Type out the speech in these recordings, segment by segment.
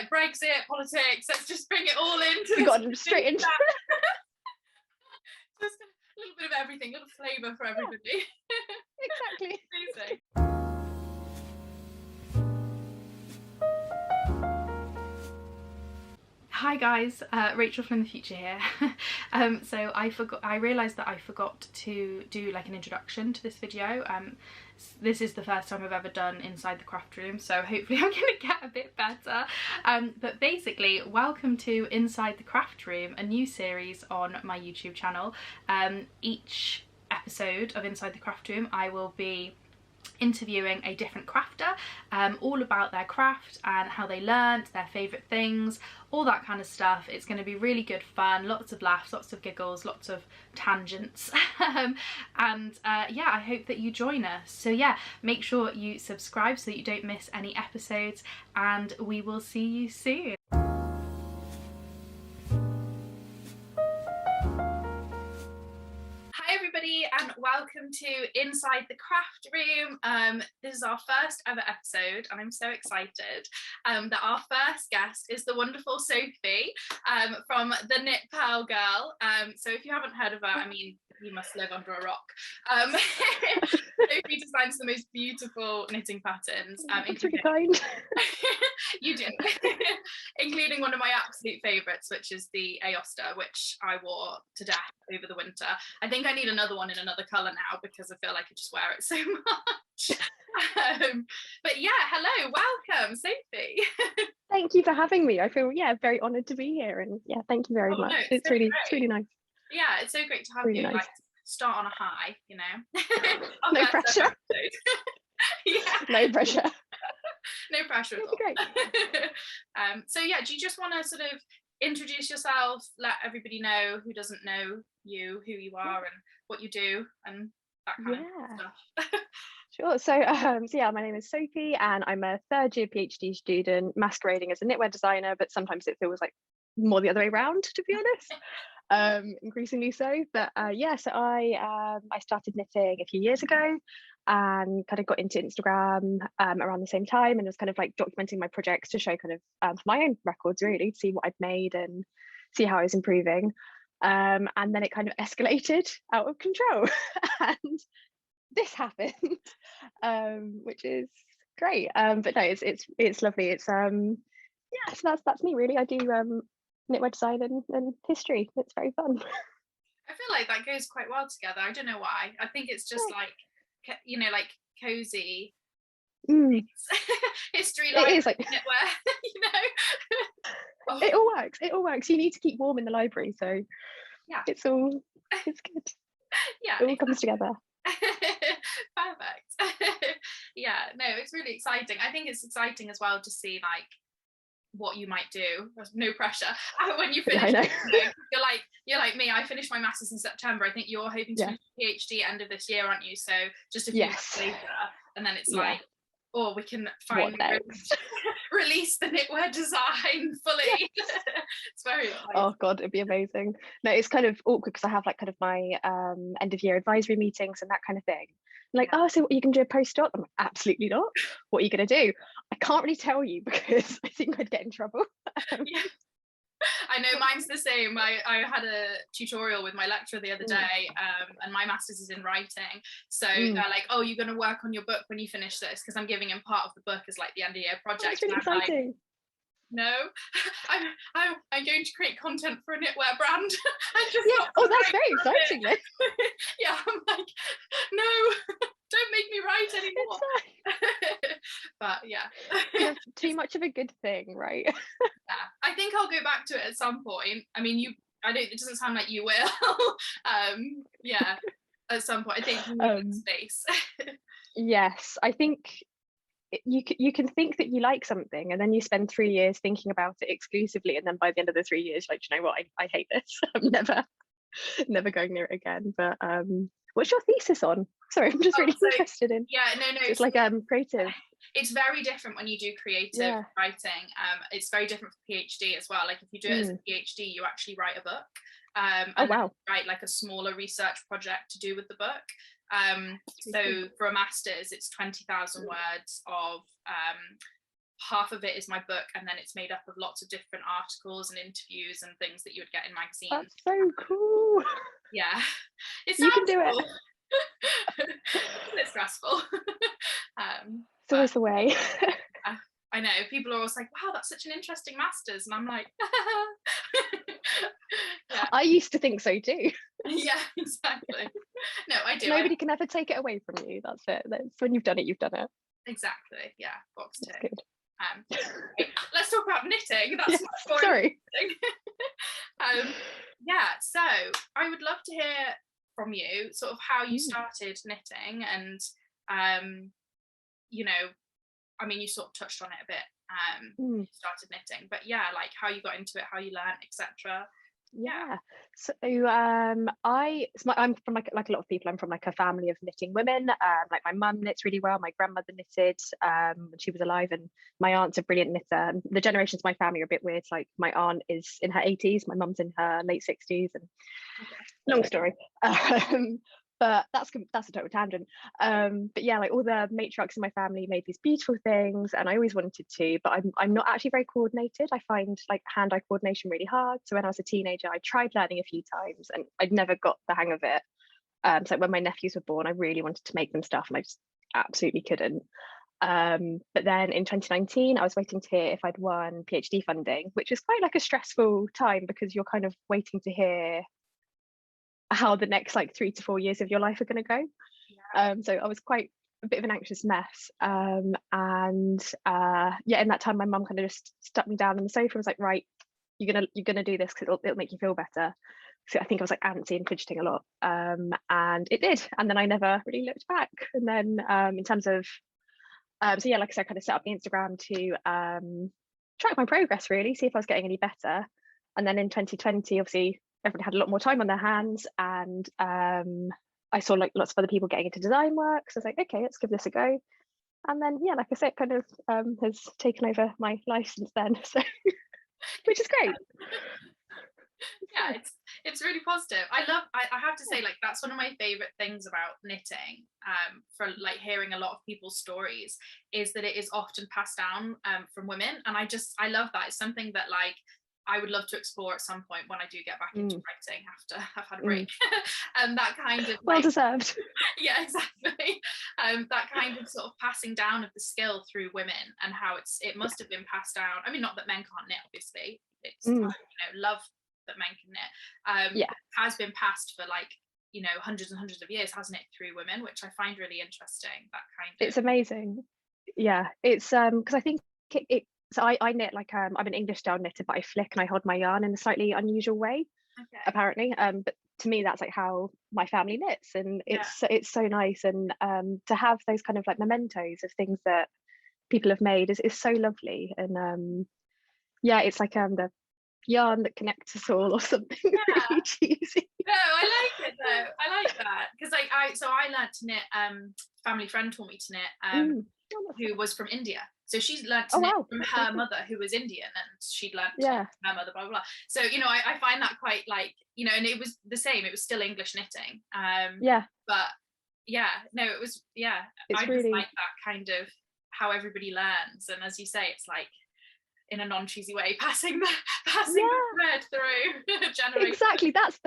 like Brexit, politics. Let's just bring it all into. We got straight into just a little bit of everything, a little flavour for everybody. Yeah. Exactly. Amazing. Hi guys, Rachel from the future here. So I realised that I forgot to do like an introduction to this video. This is the first time I've ever done Inside the Craft Room, so hopefully I'm going to get a bit better. But basically, welcome to Inside the Craft Room, a new series on my YouTube channel. Each episode of Inside the Craft Room I will be interviewing a different crafter, all about their craft and how they learnt, their favourite things, all that kind of stuff. It's going to be really good fun, lots of laughs, lots of giggles, lots of tangents, and yeah, I hope that you join us. So yeah, make sure you subscribe so that you don't miss any episodes, and we will see you soon. And welcome to Inside the Craft Room. This is our first ever episode and I'm so excited that our first guest is the wonderful Sophie from the Knit Purl Girl. So if you haven't heard of her, I mean, you must live under a rock. Sophie designs the most beautiful knitting patterns. That's really kind. You do. Including one of my absolute favourites, which is the Aosta, which I wore to death over the winter. I think I need another one in another colour now because I feel like I just wear it so much. But yeah, hello, welcome, Sophie. Thank you for having me. I feel very honoured to be here, and yeah, thank you very much. No, it's so really nice. Yeah, it's so great to have really you. Nice. Like, start on a high, you know. No pressure. Yeah. No pressure. No pressure at all. Great. So yeah, do you just want to sort of introduce yourself, let everybody know who doesn't know you, who you are and what you do and that kind of stuff? Sure. So yeah, my name is Sophie and I'm a third year PhD student masquerading as a knitwear designer, but sometimes it feels like more the other way around, to be honest. Increasingly so. But yeah, so I started knitting a few years ago and kind of got into Instagram around the same time, and was kind of like documenting my projects to show kind of my own records, really, to see what I'd made and see how I was improving. And then it kind of escalated out of control and this happened, which is great. But no, it's lovely. It's yeah, so that's me really. I do knitwear design and history. It's very fun. I feel like that goes quite well together. I don't know why. I think it's just like, you know, like cozy history, like it is like knitwear. You know. It all works. You need to keep warm in the library, so yeah, it's good. Yeah, it all comes together. Perfect. Yeah, no, it's really exciting. I think it's exciting as well to see like what you might do. There's no pressure when you finish. Yeah, I know. You're like me. I finished my masters in September. I think you're hoping to finish PhD end of this year, aren't you? So just a few months later, and then it's like, oh, we can finally release the knitwear design fully. It's very exciting. Oh god, it'd be amazing. No, it's kind of awkward because I have like kind of my end of year advisory meetings and that kind of thing. Like, oh, so what, you can do a postdoc? I'm like, absolutely not. What are you going to do? I can't really tell you because I think I'd get in trouble. Yeah. I know, mine's the same. I had a tutorial with my lecturer the other day, and my master's is in writing. So they're like, oh, you're going to work on your book when you finish this, because I'm giving him part of the book as like the end of year project. That's really exciting. Like, no, I'm going to create content for a knitwear brand. That's very exciting. Yeah, I'm like, no, don't make me write anymore. But yeah, too much of a good thing, right? Yeah, I think I'll go back to it at some point. I mean, it doesn't sound like you will. Yeah, at some point I think you need space. Yes, I think you can think that you like something and then you spend 3 years thinking about it exclusively, and then by the end of the 3 years you're like, you know what, I hate this. I'm never going near it again. But what's your thesis on? Sorry, I'm just really interested in. Yeah, no, it's like creative. It's very different when you do creative writing. It's very different for PhD as well. Like if you do it as a PhD, you actually write a book. And write like a smaller research project to do with the book. So for a master's, it's 20,000 words of half of it is my book, and then it's made up of lots of different articles and interviews and things that you would get in magazines. That's so cool. Yeah, it You can sounds do cool. it. It's stressful. It's always the way. I know people are always like, wow, that's such an interesting masters, and I'm like, yeah. I used to think so too. Yeah, exactly. No, I do. Nobody can ever take it away from you. That's it. That's when you've done it, you've done it. Exactly. Yeah, box tick. Good. Okay, let's talk about knitting. That's yes, my sorry. Yeah, so I would love to hear from you sort of how you started knitting, and you know, I mean, you sort of touched on it a bit. You started knitting, but yeah, like how you got into it, how you learned, etc. Yeah. So I'm from like a lot of people. I'm from like a family of knitting women. Like my mum knits really well. My grandmother knitted when she was alive, and my aunt's a brilliant knitter. The generations of my family are a bit weird. Like my aunt is in her 80s, my mum's in her late 60s, and long story. But that's a total tangent. But yeah, like all the matriarchs in my family made these beautiful things, and I always wanted to, but I'm not actually very coordinated. I find like hand-eye coordination really hard. So when I was a teenager, I tried learning a few times, and I'd never got the hang of it. So when my nephews were born, I really wanted to make them stuff, and I just absolutely couldn't. But then in 2019, I was waiting to hear if I'd won PhD funding, which was quite like a stressful time because you're kind of waiting to hear how the next like 3 to 4 years of your life are going to go. So I was quite a bit of an anxious mess, and yeah, in that time my mum kind of just stuck me down on the sofa and was like, right, you're gonna do this because it'll make you feel better. So I think I was like antsy and fidgeting a lot, and it did, and then I never really looked back. And then in terms of so yeah, like I said, I kind of set up the Instagram to track my progress, really see if I was getting any better. And then in 2020, obviously everybody had a lot more time on their hands, and I saw like lots of other people getting into design work, so I was like, okay, let's give this a go. And then yeah, like I said, it kind of has taken over my life since then, so which is great. Yeah, it's really positive. I have to say, like, that's one of my favorite things about knitting, for like hearing a lot of people's stories, is that it is often passed down from women, and I love that. It's something that like I would love to explore at some point when I do get back into writing after I've had a break. And that kind of well like, deserved. yeah, exactly. That kind of sort of passing down of the skill through women, and how it must have been passed down. I mean, not that men can't knit, obviously. It's you know, love that men can knit. Has been passed for like, you know, hundreds and hundreds of years, hasn't it, through women, which I find really interesting. That kind of, it's amazing. Yeah, it's because I think it so I knit like I'm an English style knitter, but I flick and I hold my yarn in a slightly unusual way, apparently. But to me, that's like how my family knits, and it's so nice. And to have those kind of like mementos of things that people have made is so lovely. And yeah, it's like the yarn that connects us all, or something really cheesy. No, I like it though. I like that because I learned to knit. Family friend taught me to knit. Who was from India. So she's learned to knit from her mother, who was Indian, and she'd learned to knit from her mother, blah, blah, blah. So, you know, I find that quite like, you know, and it was the same, it was still English knitting. But yeah, no, it was, I really just like that kind of how everybody learns. And as you say, it's like, in a non-cheesy way, passing the thread through generations. Exactly, that's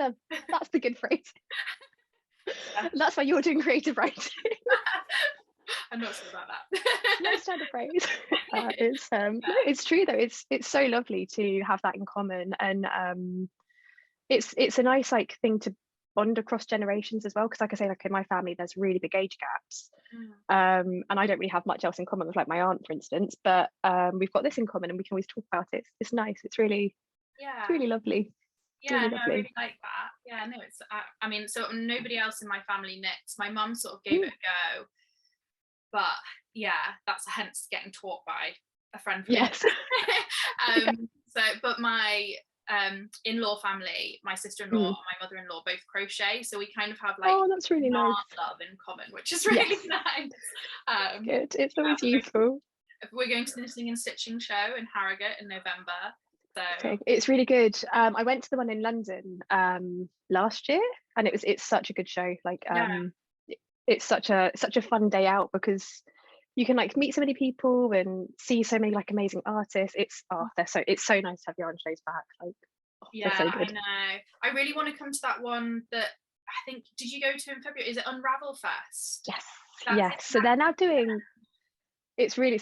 the good phrase. That's why you're doing creative writing. I'm not sure about that. No standard phrase. It's true though. It's so lovely to have that in common, and it's a nice like thing to bond across generations as well. Because like I say, like in my family, there's really big age gaps, and I don't really have much else in common with like my aunt, for instance. But we've got this in common, and we can always talk about it. It's nice. It's really lovely. Yeah, really no, lovely. I really like that. Yeah, no, it's I mean, so nobody else in my family knits. My mum sort of gave it a go. But yeah, that's hence getting taught by a friend from So, but my in-law family, my sister-in-law and my mother-in-law both crochet, so we kind of have like that's really nice. love in common, which is really nice. Good, it's always useful. We're going to the Knitting and Stitching show in Harrogate in November. So it's really good. I went to the one in London last year, and it's such a good show. Like it's such a fun day out, because you can like meet so many people and see so many like amazing artists. It's so nice to have your own shows back. Like, yeah, so good. I know. I really want to come to that one that I think, did you go to in February? Is it Unravel Fest? Yes, That's yes. So they're now doing. It's really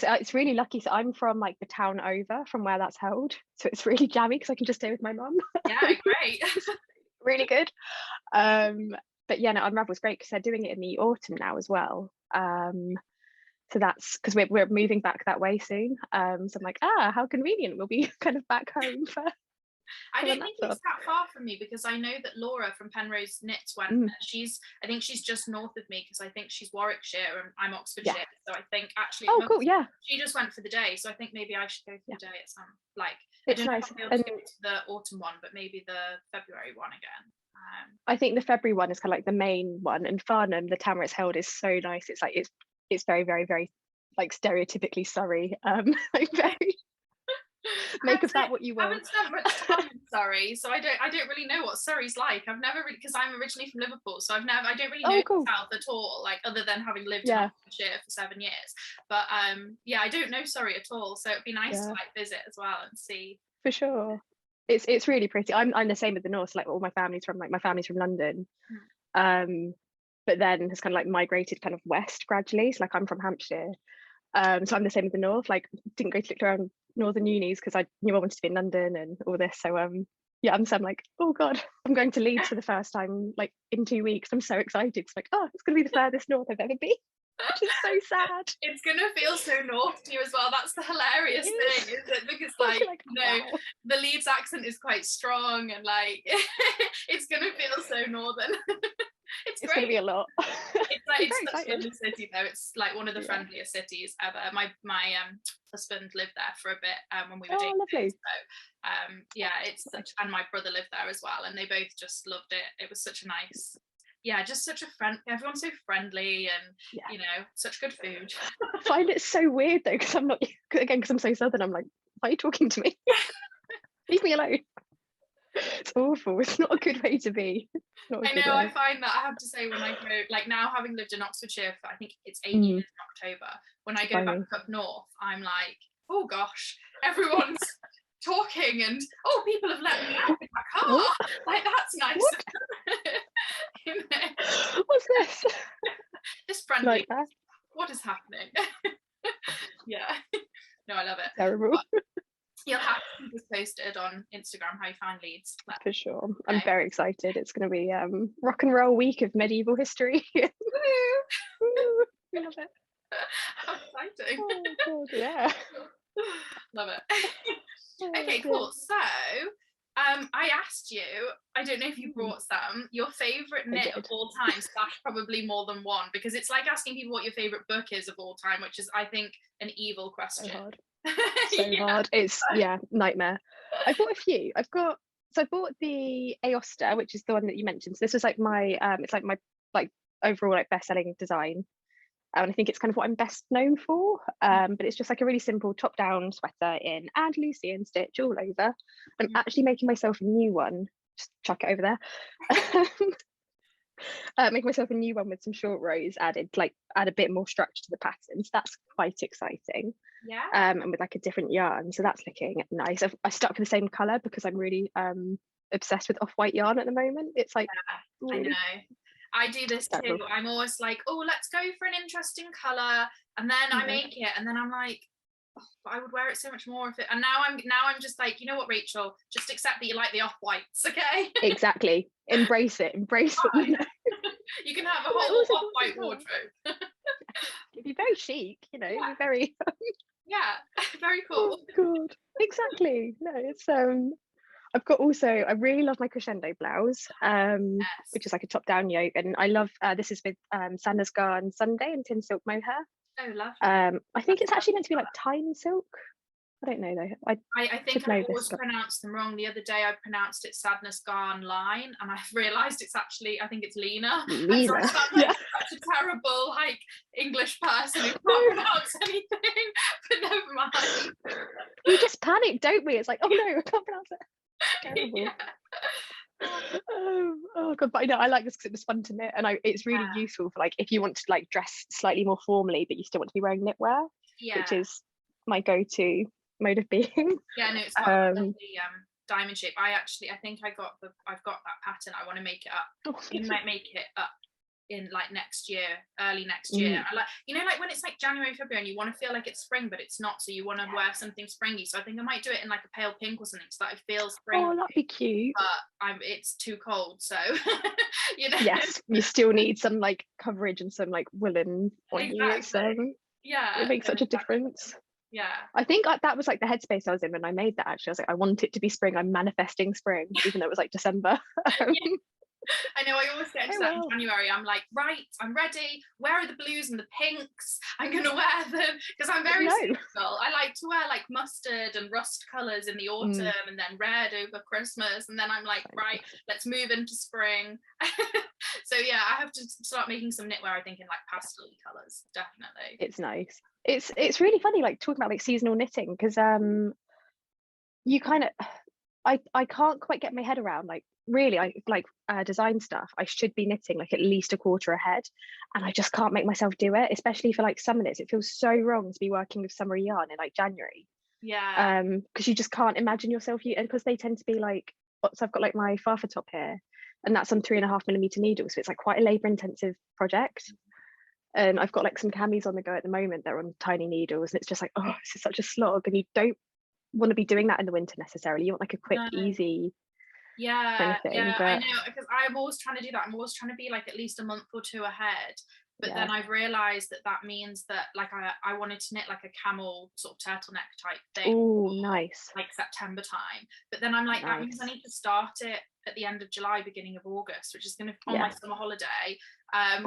lucky. So I'm from like the town over from where that's held. So it's really jammy because I can just stay with my mum. Yeah, great. Really good. But yeah, no, Unravel's great because they're doing it in the autumn now as well. So that's because we're moving back that way soon. So I'm like, how convenient. We'll be kind of back home for. I don't think it's that far from me because I know that Laura from Penrose Knits went. I think she's just north of me because I think she's Warwickshire and I'm Oxfordshire. Yeah. So I think actually. Oh, cool! Yeah. She just went for the day, so I think maybe I should go for the day at some like. It's I don't nice. know if I'll be able to go to the autumn one, but maybe the February one again. I think the February one is kind of like the main one, and Farnham, the town where it's held, is so nice. It's like it's very, very, very like stereotypically Surrey. Like very. Make of that what you will. I haven't spent much time in Surrey, so I don't really know what Surrey's like. I've never really, because I'm originally from Liverpool, so I don't really know the south at all, like other than having lived in Oxfordshire for 7 years. But yeah, I don't know Surrey at all, so it'd be nice to like visit as well and see. For sure, it's really pretty. I'm the same with the north. Like all my family's from London, but then has kind of like migrated kind of west gradually. So like I'm from Hampshire, so I'm the same with the north. Like didn't go to look around northern unis because I knew I wanted to be in London and all this. So yeah, I'm like, oh god, I'm going to Leeds for the first time like in 2 weeks. I'm so excited. It's like, it's gonna be the furthest north I've ever been, which is so sad. It's gonna feel so north to you as well. That's the hilarious thing, is it? Because like wow. The Leeds accent is quite strong and like it's gonna feel so northern. It's great. Gonna be a lot. It's such a lovely city though. It's like one of the friendliest cities ever. My husband lived there for a bit when we were dating. Lovely. So yeah, it's such, and my brother lived there as well, and they both just loved it. It was such a nice, just such a friend. Everyone's so friendly and you know, such good food. I find it so weird though because I'm not because I'm so southern. I'm like, why are you talking to me? Leave me alone. It's awful. It's not a good way to be. I know. I find that I have to say when I go, like now having lived in Oxfordshire for I think it's 8 years in October, when I go back up north, I'm like, oh gosh, everyone's talking and people have let me out of my car. Like that's nice. You know? What's this? Just friendly. Like that. What is happening? Yeah. No, I love it. Terrible. But you'll have to keep us posted on Instagram how you find Leeds. For sure. I'm very excited. It's going to be rock and roll week of medieval history. Woo! We love it. How exciting. Oh, God, yeah. Love it. Okay, cool. So I asked you, I don't know if you brought some, your favourite knit of all time / probably more than one, because it's like asking people what your favourite book is of all time, which is I think an evil question. So hard. Hard. It's nightmare. I bought a few. I bought the Aosta, which is the one that you mentioned. So this was like my it's like my like overall like best-selling design, and I think it's kind of what I'm best known for. But it's just like a really simple top-down sweater in Andalusian stitch all over. I'm actually making myself a new one. Just chuck it over there. Making myself a new one with some short rows added, like add a bit more structure to the pattern. So that's quite exciting. Yeah. And with like a different yarn, so that's looking nice. I stuck with the same color because I'm really obsessed with off-white yarn at the moment. It's like I know. I do this too. I'm always like, let's go for an interesting color, and then I make it, and then I'm like, but I would wear it so much more if it. And now I'm just like, you know what, Rachel, just accept that you like the off-whites, okay? Exactly. Embrace it. Embrace what you know. You can have a whole off-white wardrobe. It'd be very chic, you know. It'd be very. Very cool. Oh, God. Exactly. No, it's I've got also. I really love my crescendo blouse, which is like a top-down yoke, and I love. This is with Sanders Garn Sunday and Tin Silk Mohair. Oh, lovely. I think it's actually meant to be like Time Silk. I don't know though. I think I always pronounced them wrong. The other day I pronounced it Sadness Garn Line, and I've realised it's actually, I think it's Lena. And so I sound like such a terrible like English person who can't pronounce anything, but never mind. We just panic, don't we? It's like, oh no, I can't pronounce it. Terrible. Oh god, but I know I like this because it was fun to knit, and it's really Yeah, useful for like if you want to like dress slightly more formally, but you still want to be wearing knitwear, yeah, which is my go-to mode of being. yeah. No, it's got a Um, lovely diamond shape. I think I've got that pattern. I want to make it up. oh, We might make it up in like next year, early next year. mm, I like, you know, like when it's like January, February, and you want to feel like it's spring, but it's not. So you want to wear something springy. So I think I might do it in like a pale pink or something, so that it feels springy. oh, that'd be cute. But it's too cold, so you know. Yes, you still need some like coverage and some like woolen on you. Exactly. It Yeah. makes No, such a exactly. difference. Yeah. I think that was like the headspace I was in when I made that. Actually, I was like, I want it to be spring. I'm manifesting spring, even though it was like December. Yeah. I know, I always get into Oh that in well. January. I'm like, right, I'm ready. Where are the blues and the pinks? I'm gonna wear them because I'm very No. seasonal. I like to wear like mustard and rust colours in the autumn, Mm, and then red over Christmas, and then I'm like, right, let's move into spring. So yeah, I have to start making some knitwear, I think, in like pastel colours, definitely. it's nice. It's really funny, like talking about like seasonal knitting, because you kind of I can't quite get my head around like really I like design stuff. I should be knitting like at least a quarter ahead, and I just can't make myself do it, especially for like summer knits. It feels so wrong to be working with summer yarn in like January, Yeah. because you just can't imagine yourself, you and because they tend to be like, so I've got like my farfer top here, and that's on 3.5mm needles, so it's like quite a labor intensive project. And I've got like some camis on the go at the moment, they're on tiny needles, and it's just like, oh, this is such a slog, and you don't want to be doing that in the winter necessarily. You want like a quick, No. easy kind Yeah, of thing. yeah, I But know, because I'm always trying to do that. I'm always trying to be like at least a month or two ahead. But yeah. then I've realized that that means that like I wanted to knit like a camel sort of turtleneck type thing Oh, for nice. like September time. But then I'm like, that means I Nice. need to start it at the end of July, beginning of August, which is gonna on my Yeah. summer holiday,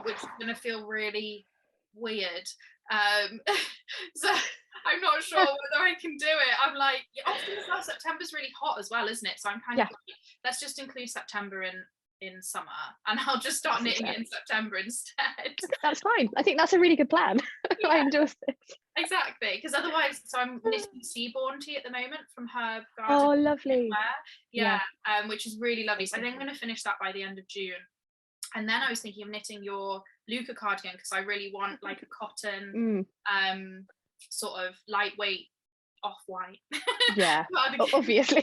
which is gonna feel really weird. So I'm not sure whether I can do it. I'm like, yeah, often as well, September's really hot as well, isn't it? So I'm kind of Yeah. like, let's just include September in summer, and I'll just start knitting it in September instead. That's fine. I think that's a really good plan. I Yeah, endorse it. exactly. Because otherwise, so I'm knitting Seaborn tea at the moment from Herb Garden Oh, lovely. Knitwear. Yeah, Yeah. which is really lovely. So I think I'm going to finish that by the end of June. And then I was thinking of knitting your Luca cardigan because I really want like a cotton, sort of lightweight off-white Yeah. cardigan Obviously.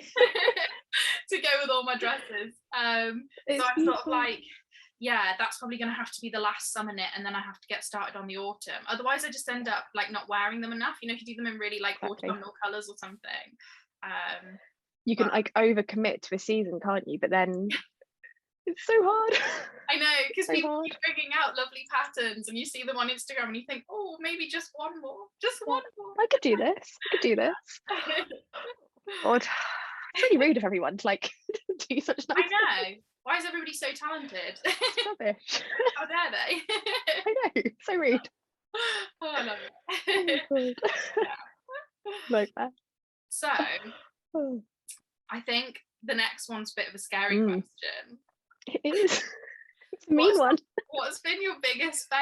to go with all my dresses. So It's I'm sort of beautiful. like, yeah, that's probably going to have to be the last summer knit, and then I have to get started on the autumn. Otherwise, I just end up like not wearing them enough. You know, if you do them in really like Exactly. autumnal colours or something. You can But like overcommit to a season, can't you? But then it's so hard. I know, because So people hard. keep bringing out lovely patterns, and you see them on Instagram, and you think, oh, maybe just one more, just Yeah. one more. I could do this. I could do this. God. It's really rude of everyone to like do such nice I know. Why is everybody so talented? It's rubbish. How dare they? I know. So rude. Oh, I love Oh it. God. Yeah. Like that. So Oh. I think the next one's a bit of a scary Mm. question. It is. It's a mean one. What's been your biggest fail?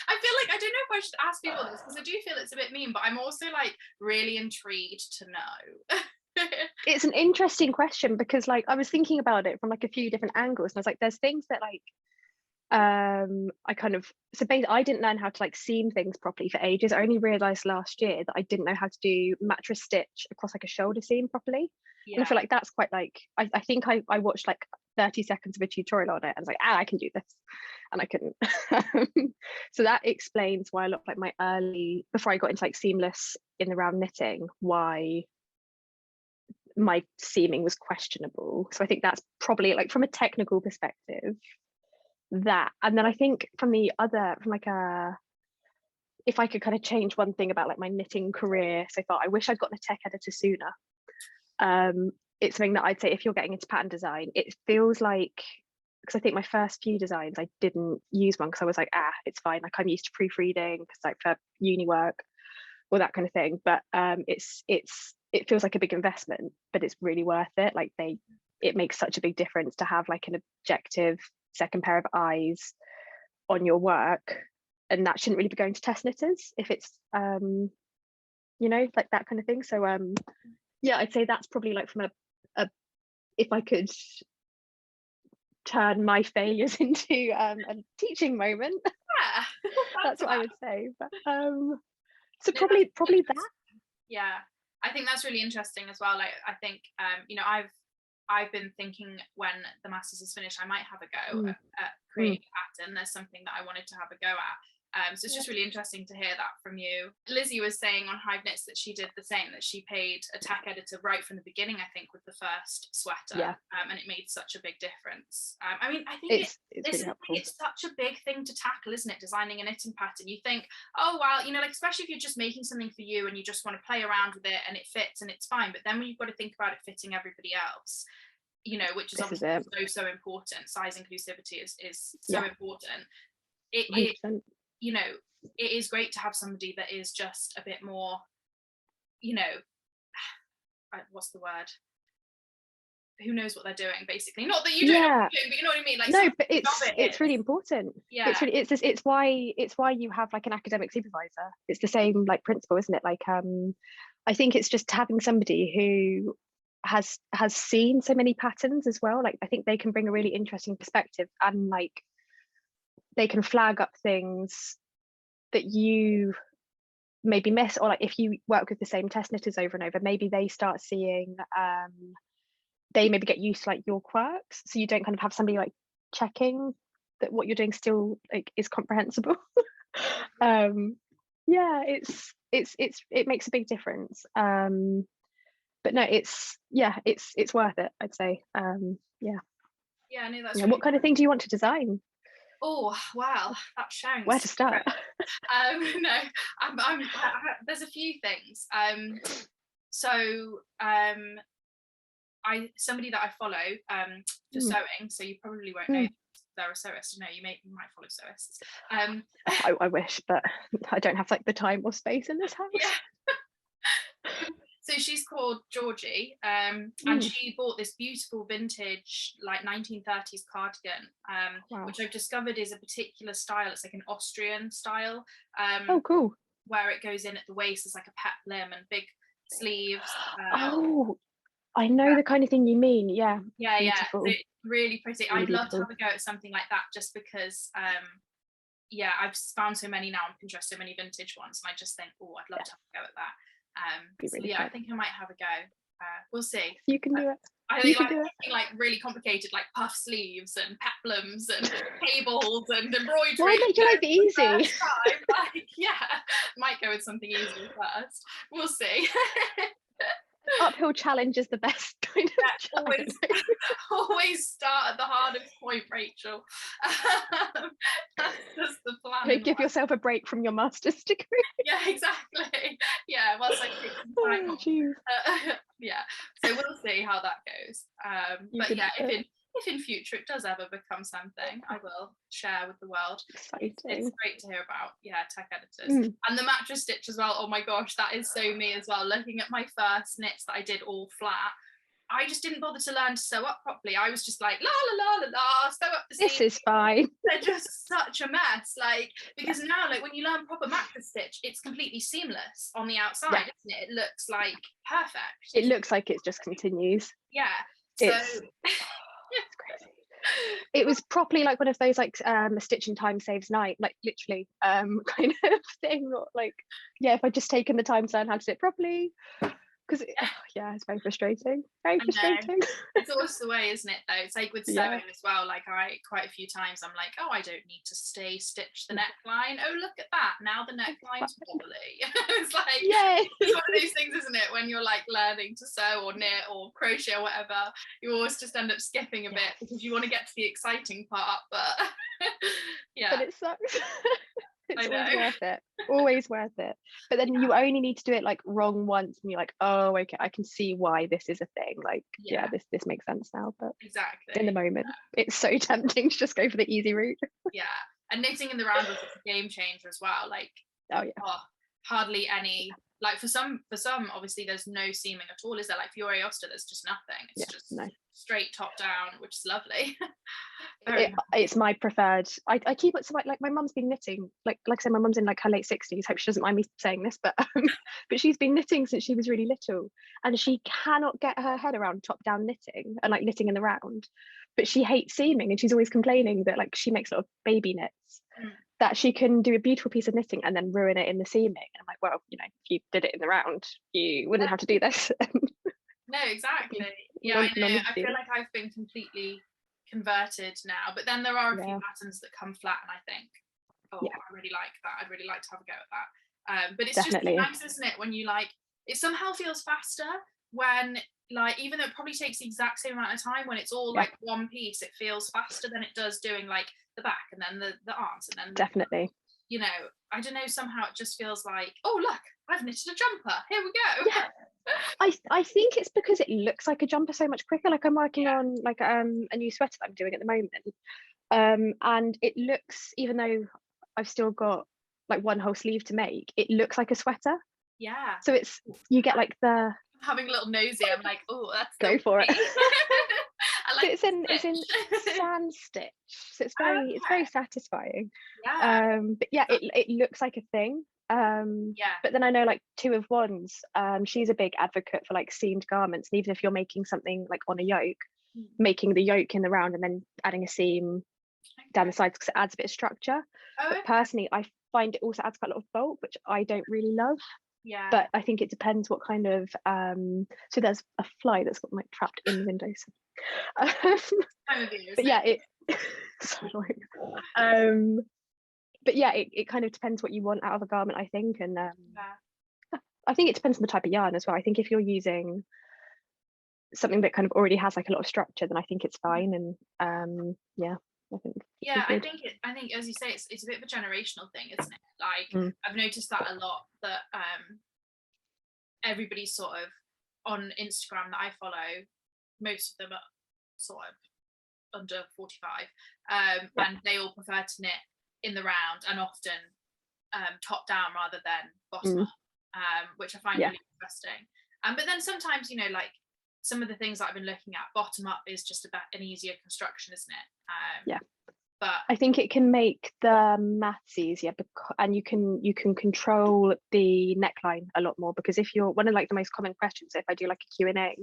I feel like I don't know if I should ask people this because I do feel it's a bit mean, but I'm also like really intrigued to know. It's an interesting question because like I was thinking about it from like a few different angles, and I was like, there's things that like I kind of, so basically I didn't learn how to like seam things properly for ages. I only realized last year that I didn't know how to do mattress stitch across like a shoulder seam properly. And I Yeah. feel like that's quite like I think I watched like 30 seconds of a tutorial on it and I was like, I can do this, and I couldn't. So that explains why a lot of like my early, before I got into like seamless in the round knitting, why my seaming was questionable. So I think that's probably like from a technical perspective that. And then I think from the other, from like a, if I could kind of change one thing about like my knitting career so far, I wish I'd gotten a tech editor sooner. It's something that I'd say if you're getting into pattern design, it feels like, because I think my first few designs I didn't use one because I was like, it's fine, like I'm used to proofreading because like for uni work or that kind of thing. But it feels like a big investment, but it's really worth it. Like it makes such a big difference to have like an objective second pair of eyes on your work, and that shouldn't really be going to test knitters if it's like that kind of thing. So yeah, I'd say that's probably like from a if I could turn my failures into a teaching moment. Yeah. That's what I would say. But so No, probably really that. Yeah, I think that's really interesting as well. Like, I think I've been thinking when the masters is finished, I might have a go at creating a pattern. There's something that I wanted to have a go at. So it's just really interesting to hear that from you. Lizzie was saying on Hive Knits that she did the same, that she paid a tack editor right from the beginning, I think, with the first sweater, and it made such a big difference. I mean, I think it's really helpful. it's such a big thing to tackle, isn't it? Designing a knitting pattern. You think, oh, well, you know, like, especially if you're just making something for you and you just want to play around with it and it fits and it's fine. But then when you've got to think about it fitting everybody else, you know, which is obviously so important. Size inclusivity is so important. It you know, it is great to have somebody that is just a bit more, you know, what's the word? Who knows what they're doing, basically. Not that you don't know what you're doing, but you know what I mean. Like, no, but it's really important. Yeah, it's why you have like an academic supervisor. It's the same like principle, isn't it? Like I think it's just having somebody who has seen so many patterns as well. Like, I think they can bring a really interesting perspective, and like they can flag up things that you maybe miss, or like if you work with the same test knitters over and over, maybe they start seeing they maybe get used to like your quirks, so you don't kind of have somebody like checking that what you're doing still like is comprehensible. Yeah, it makes a big difference. But no, it's worth it, I'd say. Yeah, no, that's really what kind of thing do you want to design? Oh, wow, that's showing. Where to start? No, there's a few things. Somebody that I follow for sewing, so you probably won't know they're a sewist. No, you might follow sewists. I wish, but I don't have like the time or space in this house. Yeah. So she's called Georgie, and she bought this beautiful vintage like 1930s cardigan, which I've discovered is a particular style. It's like an Austrian style. Oh, cool. Where it goes in at the waist as like a peplum and big sleeves. Oh, I know the kind of thing you mean. Yeah. Yeah, beautiful. yeah. So really pretty. Really I'd love beautiful. to have a go at something like that, just because yeah, I've found so many now on Pinterest, so many vintage ones, and I just think, oh, I'd love to have a go at that. Really fun. I think I might have a go. We'll see. You can do it. I think like really complicated, like puff sleeves and peplums and cables and embroidery. Why make your life easy? Like, yeah, might go with something easy first. We'll see. Uphill challenge is the best kind of always start at the hardest point, Rachel. That's just the plan. Give yourself a break from your master's degree. Yeah, exactly. Yeah, whilst I take some time off. Yeah, so we'll see how that goes. But yeah, if in future it does ever become something, I will share with the world. Exciting. It's great to hear about, tech editors. And the mattress stitch as well. Oh my gosh, that is so me as well. Looking at my first knits that I did all flat, I just didn't bother to learn to sew up properly. I was just like, la la la la la, sew up the sleeves. This is fine. They're just such a mess. Like, because now, like, when you learn proper mattress stitch, it's completely seamless on the outside, isn't it? It looks like perfect. It looks like it just continues. Yeah. So it's crazy. It was properly like one of those like a stitch in time saves night, like literally kind of thing. Like, yeah, if I'd just taken the time to learn how to do it properly, because it's very frustrating. It's always the way, isn't it, though? It's like with sewing as well. Like, quite a few times I'm like, oh, I don't need to stitch the neckline. Oh, look at that, now the neckline's wobbly. It's like, it's one of those things, isn't it, when you're like learning to sew or knit or crochet or whatever, you always just end up skipping a bit because you want to get to the exciting part, but but it sucks. It's always worth it, but then you only need to do it like wrong once and you're like, oh, okay, I can see why this is a thing. Like, this makes sense now. But exactly, in the moment it's so tempting to just go for the easy route. And knitting in the round was a game changer as well. Like, hardly any Like for some obviously there's no seaming at all, is there? Like for your Aosta there's just nothing, it's just no. straight top down, which is lovely. It's my preferred. I keep it so like my mum's been knitting, like I said, my mum's in like her late 60s. Hope she doesn't mind me saying this, but she's been knitting since she was really little, and she cannot get her head around top down knitting and like knitting in the round, but she hates seaming, and she's always complaining that like she makes a lot of baby knits, that she can do a beautiful piece of knitting and then ruin it in the seaming. And I'm like, well, you know, if you did it in the round you wouldn't have to do this. No, exactly. Yeah, I know. I feel like I've been completely converted now, but then there are a few patterns that come flat and I think, I really like that, I'd really like to have a go at that. But it's definitely just nice, isn't it, when you like, it somehow feels faster when, like, even though it probably takes the exact same amount of time, when it's all like one piece, it feels faster than it does doing like the back and then the arms and then definitely, you know, I don't know, somehow it just feels like, oh look, I've knitted a jumper, here we go. I think it's because it looks like a jumper so much quicker. Like I'm working on like a new sweater that I'm doing at the moment, and it looks, even though I've still got like one whole sleeve to make, it looks like a sweater. Yeah, so it's, you get like the, I'm having a little nosy, I'm like, oh, that's go for it. I like it's in sand stitch, so it's very satisfying. But yeah, it looks like a thing. But then I know like 2 of Wands, she's a big advocate for like seamed garments, and even if you're making something like on a yoke, making the yoke in the round and then adding a seam down the sides, because it adds a bit of structure. But personally I find it also adds quite a lot of bulk, which I don't really love. But I think it depends what kind of so there's a fly that's got like trapped in the window, but yeah, it so annoying. But yeah, it kind of depends what you want out of a garment, I think. And I think it depends on the type of yarn as well. I think if you're using something that kind of already has like a lot of structure, then I think it's fine. And I think I think as you say, it's a bit of a generational thing, isn't it? Like I've noticed that a lot, that everybody's sort of on Instagram that I follow, most of them are sort of under 45, and they all prefer to knit in the round, and often top down rather than bottom up, which I find really interesting. But then sometimes, you know, like some of the things that I've been looking at, bottom up is just about an easier construction, isn't it? But I think it can make the maths easier, and you can control the neckline a lot more, because if you're, one of like the most common questions if I do like a Q&A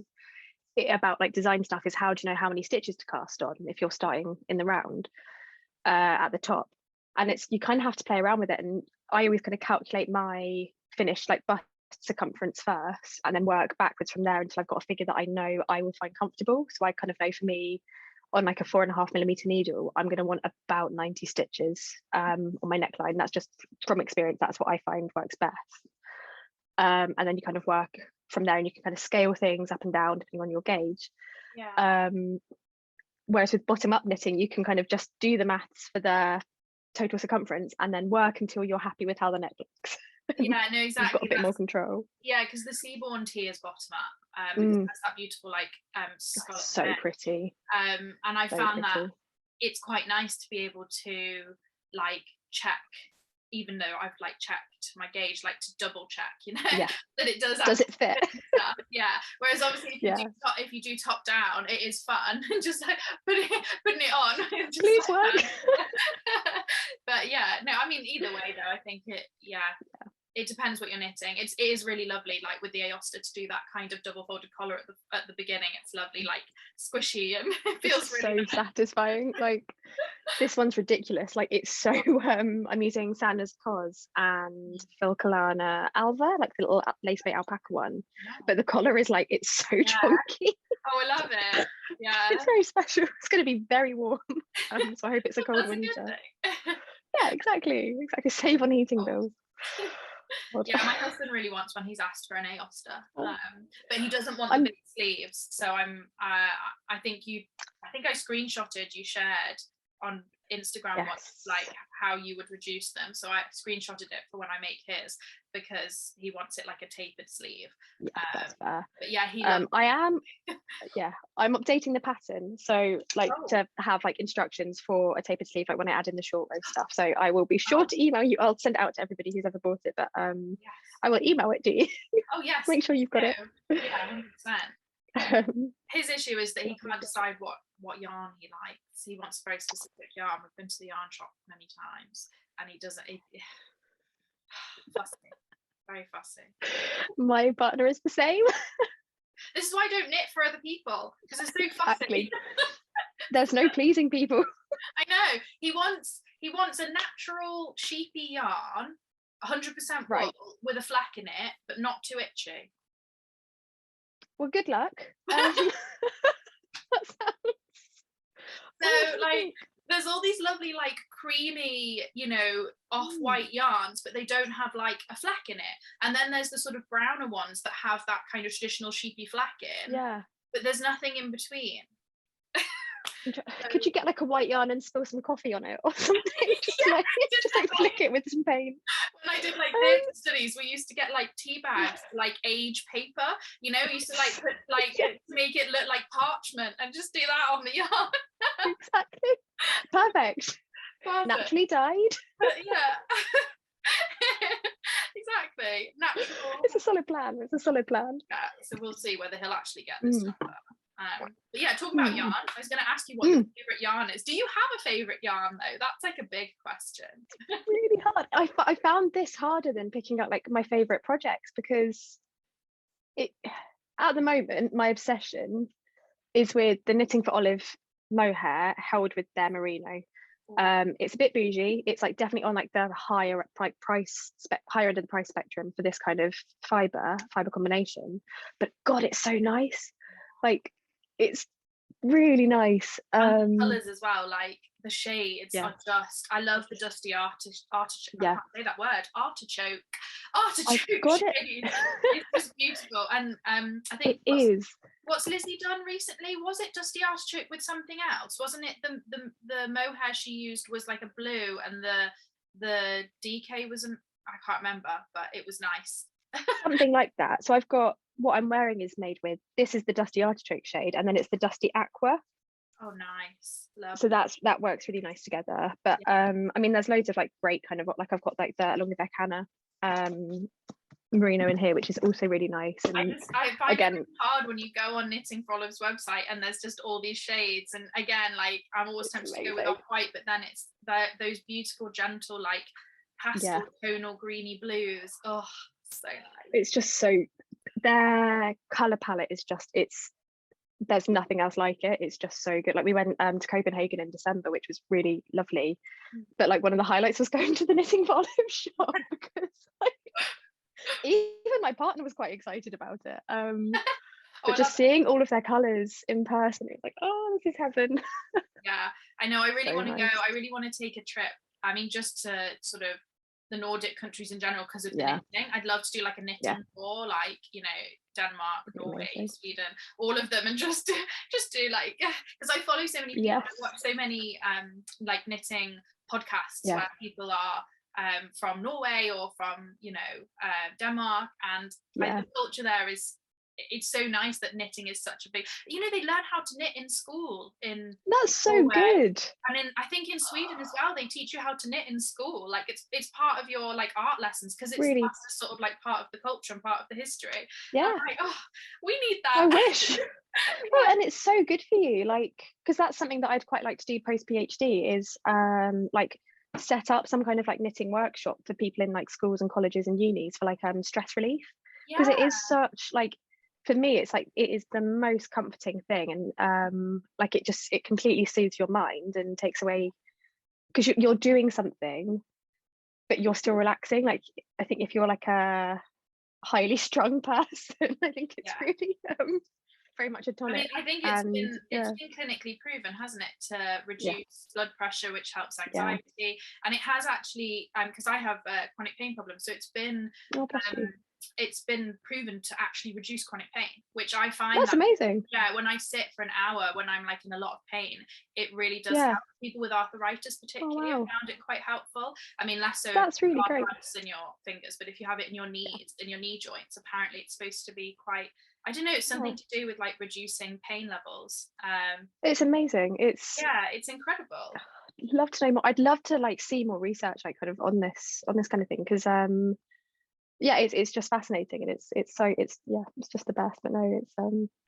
about like design stuff is, how do you know how many stitches to cast on if you're starting in the round at the top? And it's, you kind of have to play around with it, and I always kind of calculate my finished like bust circumference first and then work backwards from there until I've got a figure that I know I will find comfortable. So I kind of know, for me, on like a 4.5mm needle, I'm going to want about 90 stitches on my neckline. That's just from experience, that's what I find works best. And then you kind of work from there, and you can kind of scale things up and down depending on your gauge. Whereas with bottom up knitting, you can kind of just do the maths for the total circumference and then work until you're happy with how the neck looks. Yeah, no, exactly. You've got a bit more control. Yeah, because the Seaborn tee is bottom up, because it has that beautiful like scallop. So pretty. And I found that it's quite nice to be able to like check, even though I've like checked my gauge, like to double check, you know, that it does it fit stuff. Whereas obviously if you do top down, it is fun just like putting it on. Please work. But yeah, no, I mean, either way though, I think it depends what you're knitting. It is really lovely, like with the Aosta, to do that kind of double folded collar at the beginning. It's lovely, like squishy, and it feels really nice. Satisfying. Like this one's ridiculous. Like it's so I'm using Sanders Cos and Filcolana Alva, like the little lace weight alpaca one, but the collar is like, it's so chunky. Oh, I love it. Yeah, it's very special. It's going to be very warm, so I hope it's a cold winter. Yeah, exactly. Save on heating bills. Yeah, my husband really wants one. He's asked for an Aosta, but he doesn't want the big sleeves. So I think I screenshotted, you shared on Instagram ones, like how you would reduce them. So I screenshotted it for when I make his, because he wants it like a tapered sleeve. That's fair. But yeah, I'm updating the pattern, so like to have like instructions for a tapered sleeve, like when I add in the short row stuff. So I will be sure to email you. I'll send it out to everybody who's ever bought it, but I will email it to you. Oh yes, make sure you've got it. Yeah, 100%. His issue is that he can't decide what yarn he likes. He wants a very specific yarn. We've been to the yarn shop many times, and he doesn't. Fussy, very fussy. My partner is the same. This is why I don't knit for other people, because it's so fussy. Exactly. There's no pleasing people. I know. He wants a natural sheepy yarn, 100% wool, with a fleck in it, but not too itchy. Well, good luck. So like there's all these lovely like creamy, you know, off-white yarns, but they don't have like a fleck in it. And then there's the sort of browner ones that have that kind of traditional sheepy fleck in. Yeah. But there's nothing in between. Could you get like a white yarn and spill some coffee on it or something? just like flick it with some paint. When I did like theatre studies, we used to get like tea bags, like age paper, you know, we used to like put like to make it look like parchment, and just do that on the yarn. Exactly. Perfect. Naturally dyed. Yeah. Exactly. Natural. It's a solid plan. Yeah, so we'll see whether he'll actually get this stuff up. But yeah, talking about yarn, I was going to ask you what your favorite yarn is. Do you have a favorite yarn though? That's like a big question. Really hard. I found this harder than picking up like my favorite projects, because at the moment my obsession is with the Knitting for Olive mohair held with their merino. It's a bit bougie. It's like definitely on like the higher like higher end of the price spectrum for this kind of fiber combination. But God, it's so nice. Like, it's really nice. And the colours as well, like the shades are just. I love the dusty artichoke. I can't say that word. Artichoke shade. It's just beautiful, and I think it is. What's Lizzie done recently? Was it dusty artichoke with something else? Wasn't it the mohair she used was like a blue, and the DK was I can't remember, but it was nice. Something like that. So I've got what I'm wearing is made with, this is the dusty artichoke shade, and then it's the dusty aqua. Oh, nice. Love. So that works really nice together. But I mean, there's loads of like great kind of like I've got like the Along with Hannah merino in here, which is also really nice. And I find it hard when you go on Knitting for Olive's website and there's just all these shades, and again, like I'm always tempted to go with off-white, but then it's those beautiful gentle like pastel tonal greeny blues. Oh, so nice. It's just so, their color palette is just, there's nothing else like it. It's just so good. Like we went to Copenhagen in December, which was really lovely, but like one of the highlights was going to the Knitting for Olive shop, because like even my partner was quite excited about it. But just seeing all of their colors in person, it was like, oh, this is heaven. Yeah, I know. I really want to go. I really want to take a trip. I mean, just to sort of the Nordic countries in general, because of the knitting. I'd love to do like a knitting tour, like, you know, Denmark, Norway, Sweden, all of them, and just do like, because I follow so many people, I watch so many like knitting podcasts where people are from Norway or from, you know, Denmark, and like, the culture there is, it's so nice that knitting is such a big, you know, they learn how to knit in school in that's so Norway. Good. And I think in Sweden as well, they teach you how to knit in school, like it's part of your like art lessons, because it's really sort of like part of the culture and part of the history. And I'm like, oh, we need that. I wish. Well, and it's so good for you, like, because that's something that I'd quite like to do post PhD is like set up some kind of like knitting workshop for people in like schools and colleges and unis for like stress relief, because it is such like, for me it's like it is the most comforting thing, and like it completely soothes your mind and takes away, because you're doing something but you're still relaxing. Like I think if you're like a highly strung person, I think it's really very much a tonic. I mean, I think it's been clinically proven, hasn't it, to reduce blood pressure, which helps anxiety, and it has actually because I have chronic pain problems, so it's been it's been proven to actually reduce chronic pain, which I find That's that, amazing. yeah, when I sit for an hour when I'm like in a lot of pain, it really does Yeah. help. People with arthritis particularly, Oh I wow, found it quite helpful. I mean, less so if that's you really have great. arthritis in your fingers, but if you have it in your knees, in your knee joints, apparently it's supposed to be quite, I don't know, it's something Oh, to do with like reducing pain levels. it's amazing. It's Yeah, it's incredible. love to know more. I'd love to like see more research like kind of on this kind of thing, because yeah, it's just fascinating, and it's so it's yeah, it's just the best. But no, it's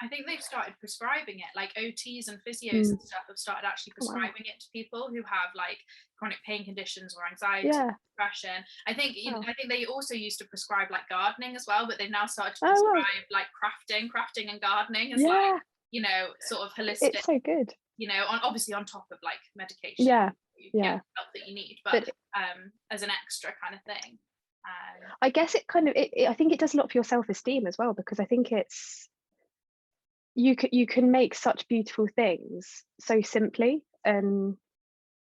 I think they've started prescribing it, like OTs and physios mm, and stuff have started actually oh, wow. prescribing it to people who have like chronic pain conditions or anxiety, Yeah. depression. I think Wow. I think they also used to prescribe like gardening as well, but they've now started to Oh wow. prescribe like crafting and gardening as like, Yeah, you know, sort of holistic, it's so good. you know, on obviously on top of like medication, Yeah, you get yeah. the help that you need, but But as an extra kind of thing. I guess it kind of I think it does a lot for your self-esteem as well, because I think it's you can make such beautiful things so simply, and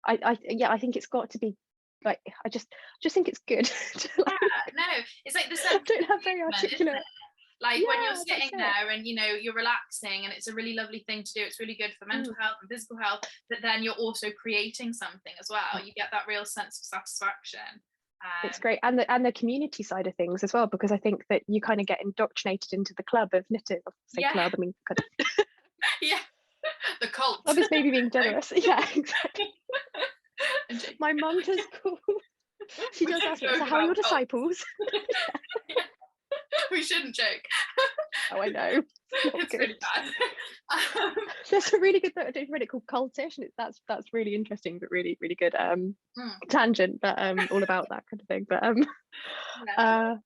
I yeah, I think it's got to be like, I just think it's good to, Yeah, like, no, it's like the I sense of don't have very achievement, isn't articulate. it? Like when you're Yeah, that's sitting it. there and you know you're relaxing and it's a really lovely thing to do, it's really good for mental Mm. health and physical health, but then you're also creating something as well. Oh, You get that real sense of satisfaction. it's um great, and the community side of things as well, because I think that you kind of get indoctrinated into the club of knitting. I say yeah. club, I mean kind of, Yeah, the cult. club is maybe being generous. Yeah, exactly. I'm joking. My mum does call. She We does shouldn't ask me, so joke how are about your cults. disciples? Yeah, we shouldn't joke. Oh, I know. It's not It's good. really bad. um, There's a really good I've read it called Cultish, and that's really interesting, but really really good. mm, Tangent, but all about that kind of thing. yeah, Uh,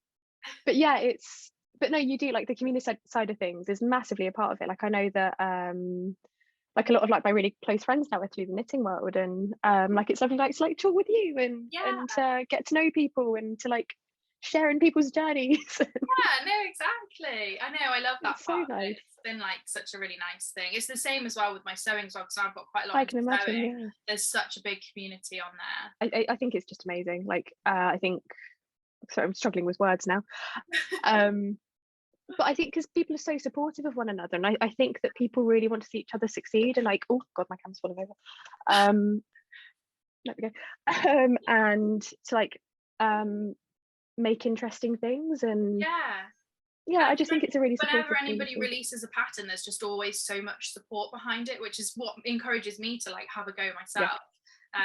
but yeah, it's but no, you do like the community side of things is massively a part of it. Like I know that like a lot of like my really close friends now are through the knitting world, and like it's something like to like talk with you yeah. and to get to know people and to like share in people's journeys. Yeah, no, exactly. I know, I love that It's so part of it. nice. It's been like such a really nice thing. It's the same as well with my sewing as well, because I've got quite a lot I into can imagine. sewing. Yeah, There's such a big community on I think it's just amazing. Like I think, sorry, I'm struggling with words now. there. Um, but I think because people are so supportive of one another, and I think that people really want to see each other succeed, and like, oh god, my camera's falling over. There we go. And to like make interesting things, and Yeah. yeah, And I I just feel think like it's a really whenever supportive anybody community. releases a pattern, there's just always so much support behind it, which is what encourages me to like have a go Yeah, myself,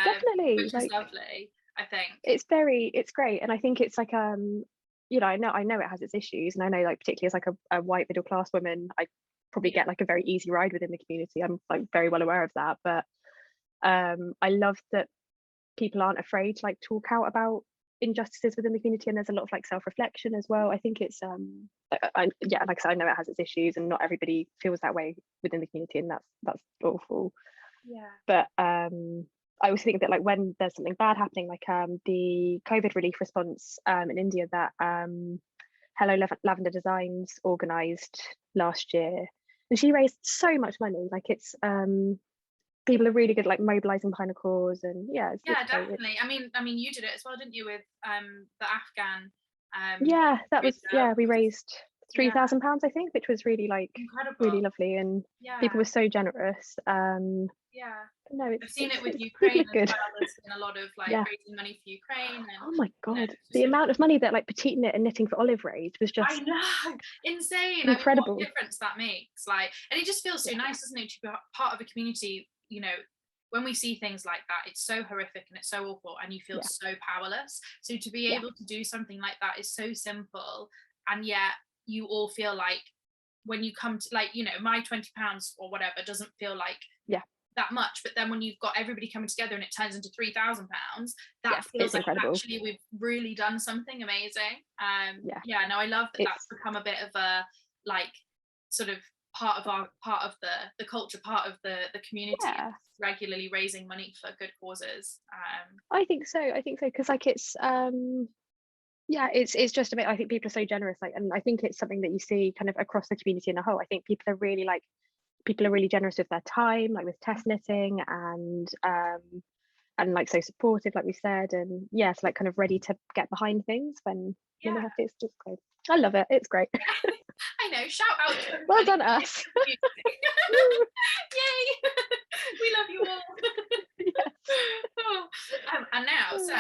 definitely. which is Like lovely, I think. it's great, and I think it's like you know, I know it has its issues, and I know like particularly as like a white middle class woman, I probably Yeah. get like a very easy ride within the community. I'm like very well aware of that, but I love that people aren't afraid to like talk out about injustices within the community, and there's a lot of like self-reflection as well. I think it's yeah, like I said, I know it has its issues and not everybody feels that way within the community, and that's awful. Yeah. But I also think that like when there's something bad happening, like the COVID relief response in India that Hello Lavender Designs organised last year, and she raised so much money. Like it's people are really good at like mobilising behind a cause, and yeah, it's Yeah, great. definitely. I mean, you did it as well, didn't you, with the Afghan Yeah, that was, fundraiser, yeah, which we was, raised yeah, £3,000, I think, which was really like really incredible. lovely, and Yeah, people were so generous. yeah. No, I've seen it with it's people Ukraine are as good. well. There's been a lot of like Yeah. raising money for Ukraine, and Oh my you know, god, it's the just amount of money that like Petite Knit and Knitting for Olive raised was I just know, insane. I mean, what a incredible. difference that makes. Like, and it just feels so Yeah, nice, doesn't it, to be part of a community, you know, when we see things like that, it's so horrific and it's so awful and you feel yeah, so powerless. So to be yeah, able to do something like that is so simple, and yet you all feel like when you come to like, you know, my £20 or whatever doesn't feel like yeah, that much, but then when you've got everybody coming together and it turns into £3,000, yeah. that feels It's like incredible. actually we've really done something amazing. Yeah, Yeah, no, I love that that's it's become a bit of a like sort of part of the culture, part of the community, yeah. regularly raising money for good causes. I think so. I think so, because like it's yeah, it's just a bit. I think people are so generous, like, and I think it's something that you see kind of across the community in a whole. I think people are really generous with their time, like with test knitting, and like so supportive, like we said, and yes, like kind of ready to get behind things when they Yeah, have to. It's just great. I love it. It's great. I know. Shout out to Well done, us. Yay! We love you all. Yes. And now, so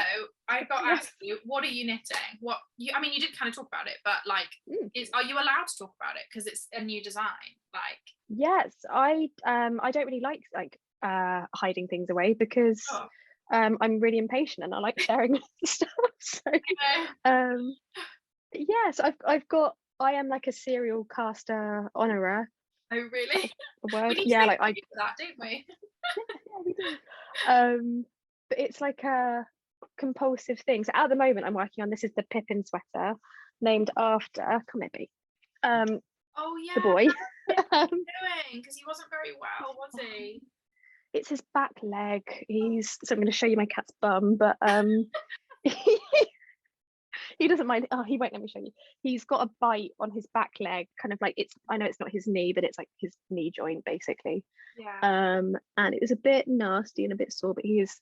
I've got to Yes. ask you, what are you knitting? What you? I mean, you did kind of talk about it, but like, are you allowed to talk about it because it's a new design? Like, yes, I don't really like hiding things away because I'm really impatient and I like sharing stuff. So yes, I am like a serial caster honourer. oh really? A word. We need Yeah, to like I do that, don't we? yeah, we do. But it's like a compulsive thing. So at the moment I'm working on, this is the Pippin sweater named after, come here, babe. Oh yeah, the boy. doing because he wasn't very well, was he? It's his back leg. So I'm going to show you my cat's bum, but he doesn't mind. Oh, he won't let me show you. He's got a bite on his back leg, kind of like I know it's not his knee, but it's like his knee joint basically. Yeah. And it was a bit nasty and a bit sore, but he's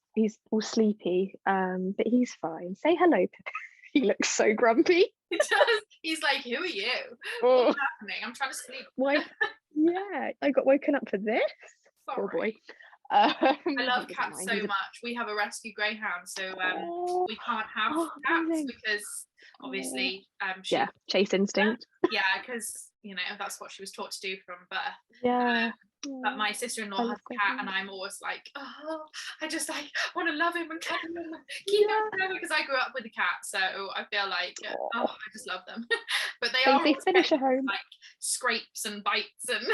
all sleepy. But he's fine. Say hello, Pippi. He looks so grumpy. He does. He's like, who are you? Oh. What's happening? I'm trying to sleep. Why? Yeah, I got woken up for this. Sorry. Poor boy. I love cats so much. We have a rescue greyhound, so we can't have cats amazing. because obviously chase instinct. Yeah, because you know that's what she was taught to do from birth. Yeah. But my sister-in-law has a cat, and I'm always like, oh, I just like want to love him and cuddle him and keep him forever because I grew up with a cat, so I feel like I just love them. But they finish at home, like scrapes and bites, and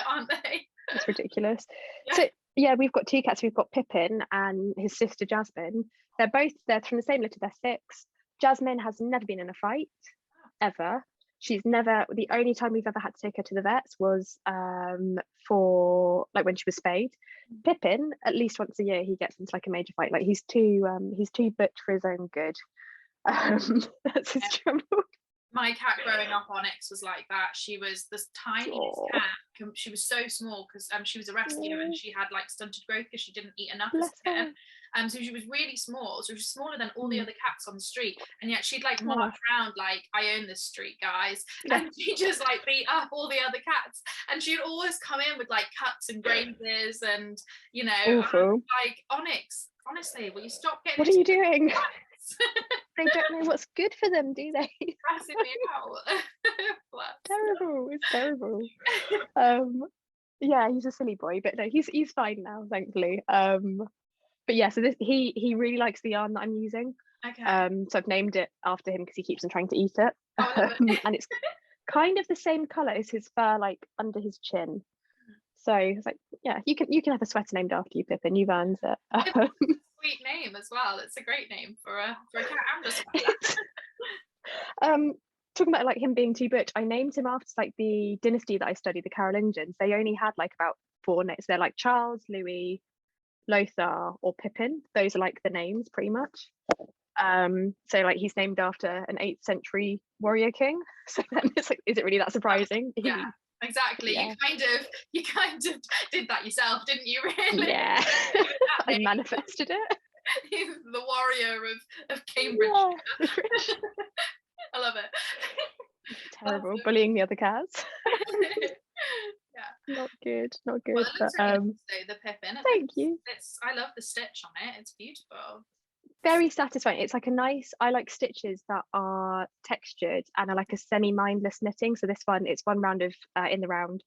aren't they? It's ridiculous. Yeah. So yeah, we've got two cats. We've got Pippin and his sister Jasmine. They're from the same litter. They're 6. Jasmine has never been in a fight ever. The only time we've ever had to take her to the vets was for like when she was spayed. Pippin, at least once a year, he gets into like a major fight. Like he's too butch for his own good. That's his trouble. My cat growing up, Onyx, was like that. She was the tiniest cat. She was so small because she was a rescue and she had like stunted growth because she didn't eat enough as a kitten. So she was really small. So she was smaller than all the other cats on the street. And yet she'd like march around like, I own this street, guys. And she just like beat up all the other cats. And she'd always come in with like cuts and grazes and, you know, like, Onyx, honestly, will you stop getting... What are you doing? They don't know what's good for them, do they? Stressing me out. Terrible. It's terrible. Yeah, he's a silly boy, but no, he's fine now, thankfully. But yeah, so he really likes the yarn that I'm using. Okay. So I've named it after him because he keeps on trying to eat it. And it's kind of the same colour as his fur, like under his chin. So it's like, yeah, you can have a sweater named after you, Pippin. You've earned it. Sweet name as well. It's a great name for a cat and a sweater. Talking about like him being too butch, I named him after like the dynasty that I studied, the Carolingians. They only had like about 4 names. They're like Charles, Louis, Lothar, or Pippin. Those are like the names pretty much. So like he's named after an 8th century warrior king. So then it's like, is it really that surprising? Yeah. Exactly. Yeah. You kind of did that yourself, didn't you? Really? Yeah. I manifested it. He's the warrior of Cambridge. Yeah. I love it. Terrible. Awesome. Bullying the other cats. Yeah. Not good. Well, it looks really nice, though, the Pippin. Thank you. I love the stitch on it. It's beautiful. Very satisfying. It's like I like stitches that are textured and are like a semi-mindless knitting. So this one, it's 1 round of in the round,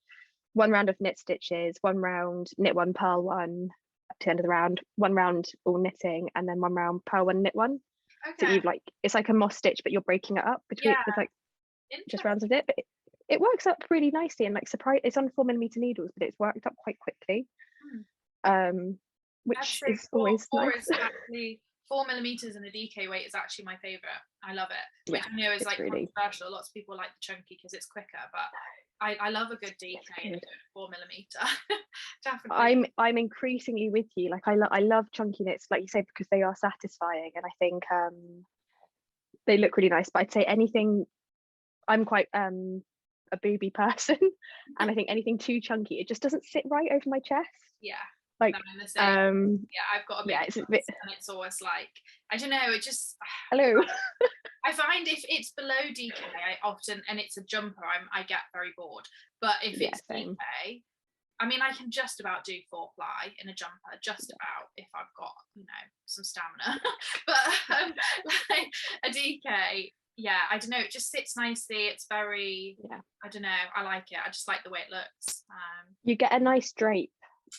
1 round of knit stitches, 1 round knit 1, purl 1 to the end of the round, 1 round all knitting, and then 1 round purl 1, knit 1. Okay. So you've like, it's like a moss stitch, but you're breaking it up between with like just rounds of it. But it works up really nicely and like it's on 4mm needles, but it's worked up quite quickly. Which is always nice. 4mm in a DK weight is actually my favorite. I love it. Which I know is like really controversial. Lots of people like the chunky because it's quicker, but I love a good DK and a good 4mm. Definitely. I'm increasingly with you. Like I love chunky knits, like you say, because they are satisfying, and I think they look really nice. But I'd say anything. I'm quite a booby person, and I think anything too chunky, it just doesn't sit right over my chest. Yeah. Like I've got a bit and it's always like, I don't know, it just hello. I find if it's below DK, I often, and it's a jumper, I get very bored. But if it's DK, I mean, I can just about do 4-ply in a jumper, just about, if I've got, you know, some stamina. But like a DK, yeah, I don't know, it just sits nicely. It's very, I don't know, I like it. I just like the way it looks. You get a nice drape,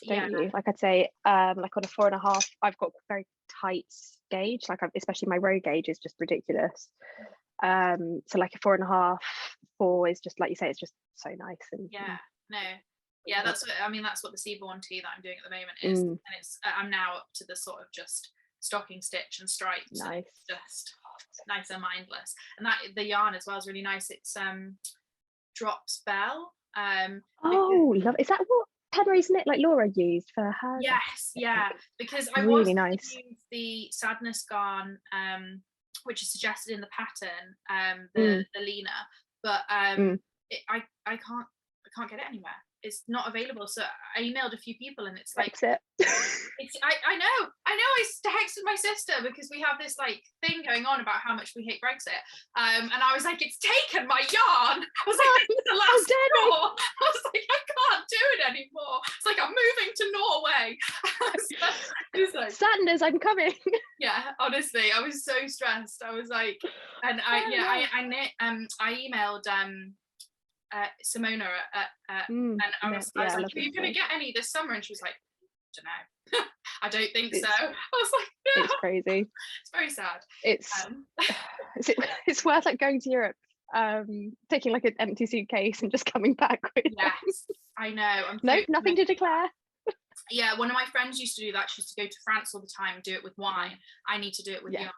don't you? Like I'd say, like on a 4.5, I've got very tight gauge. Like especially my row gauge is just ridiculous. So like a 4.5, 4 is just like you say, it's just so nice. And that's what I mean. That's what the Seaborn tee that I'm doing at the moment is, and it's I'm now up to the sort of just stocking stitch and stripes. Nice, just nice and mindless. And that the yarn as well is really nice. It's Drops Bell. Love. Is that what Penrose Knit, like Laura, used for her? Yes, yeah. Because I really nice. Use the Sadness garn, which is suggested in the pattern, the Lena, but I can't get it anywhere. It's not available. So I emailed a few people, and it's like Brexit. I know. I texted my sister because we have this like thing going on about how much we hate Brexit. And I was like, it's taken my yarn. I was like, this is the last straw. I was like, I can't do it anymore. It's like I'm moving to Norway. So, like, Sanders, I'm coming. Yeah, honestly, I was so stressed. I was like, and I emailed Simona and I was like, are you going to get any this summer? And she was like, I don't know. I don't think so. I was like, no. It's crazy. It's very sad. It's worth like going to Europe, taking like an empty suitcase and just coming back with yes, I know. Nothing to declare. Yeah, one of my friends used to do that. She used to go to France all the time and do it with wine. I need to do it with yarn.